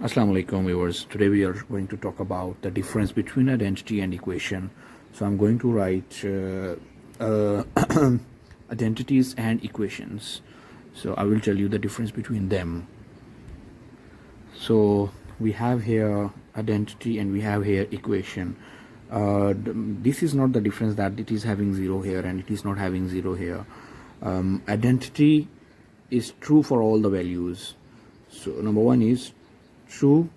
Assalamu alaikum viewers. Today we are going to talk about the difference between identity and equation. So I'm going to write identities and equations. So I will tell you the difference between them. So we have here identity and we have here equation. This is not the difference that it is having 0 here and it is not having 0 here. Identity is true for all the values. So number one is true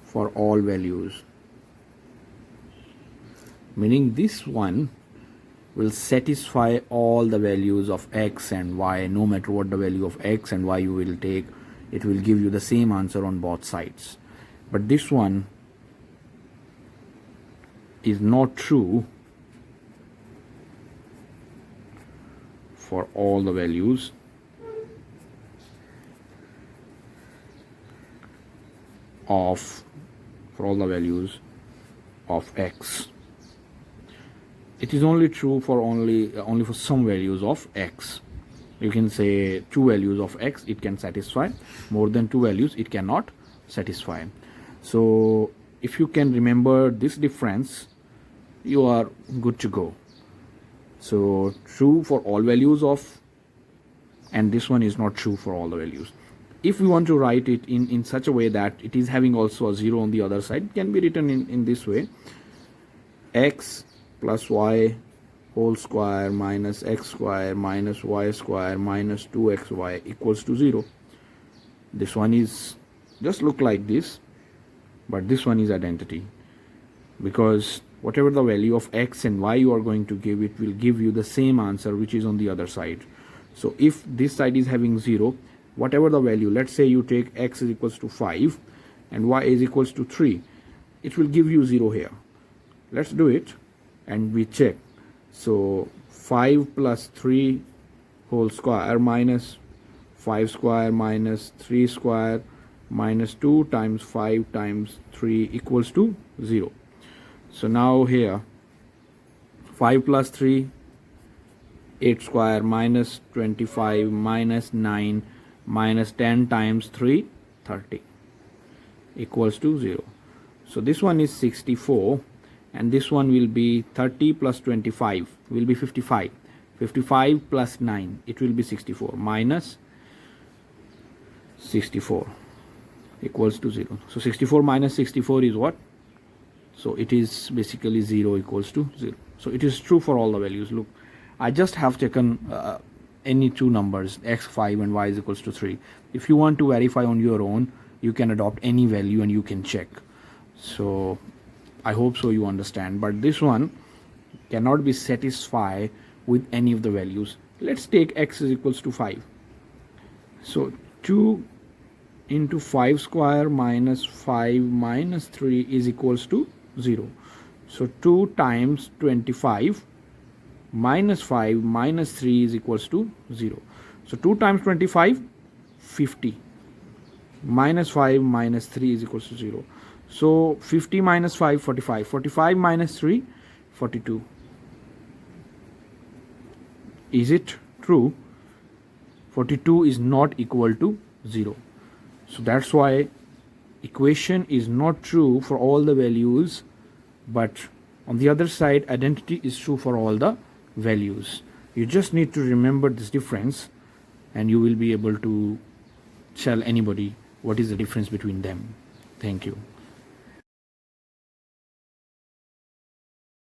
for all values, meaning this one will satisfy all the values of x and y. No matter what the value of x and y you will take, it will give you the same answer on both sides. But this one is not true for all the values of x. It is only true for only for some values of x. You can say 2 values of x it can satisfy, more than 2 values it cannot satisfy. So if you can remember this difference, you are good to go. So true for all values of, and this one is not true for all the values. If we want to write it in such a way that it is having also a 0 on the other side, it can be written in this way: x plus y whole square minus x square minus y square minus 2xy equals to 0. This one is just look like this, but this one is identity, because whatever the value of x and y you are going to give, it will give you the same answer which is on the other side. So if this side is having 0, whatever the value, let's say you take x is equals to 5 and y is equals to 3, it will give you 0 here. Let's do it and we check. So 5 plus 3 whole square minus 5 square minus 3 square minus 2 times 5 times 3 equals to 0. So now here 5 plus 3, 8 square minus 25 minus 9 minus 10 times 3, 30 equals to 0. So this one is 64 and this one will be 30 plus 25 will be 55. 55 plus 9, it will be 64 minus 64 equals to 0. So 64 minus 64 is what? So it is basically 0 equals to 0. So it is true for all the values. Look, I just have taken any two numbers, x5 and y is equals to 3. If you want to verify on your own, you can adopt any value and you can check. So I hope so you understand, but this one cannot be satisfied with any of the values. Let's take x is equals to 5. So 2 into 5 square minus 5 minus 3 is equals to 0. So 2 times 25 minus 5 minus 3 is equals to 0. So 2 times 25, 50. Minus 5 minus 3 is equals to 0. So 50 minus 5, 45. 45 minus 3, 42. Is it true? 42 is not equal to 0. So that's why equation is not true for all the values, but on the other side identity is true for all the values. You just need to remember this difference and you will be able to tell anybody what is the difference between them. Thank you.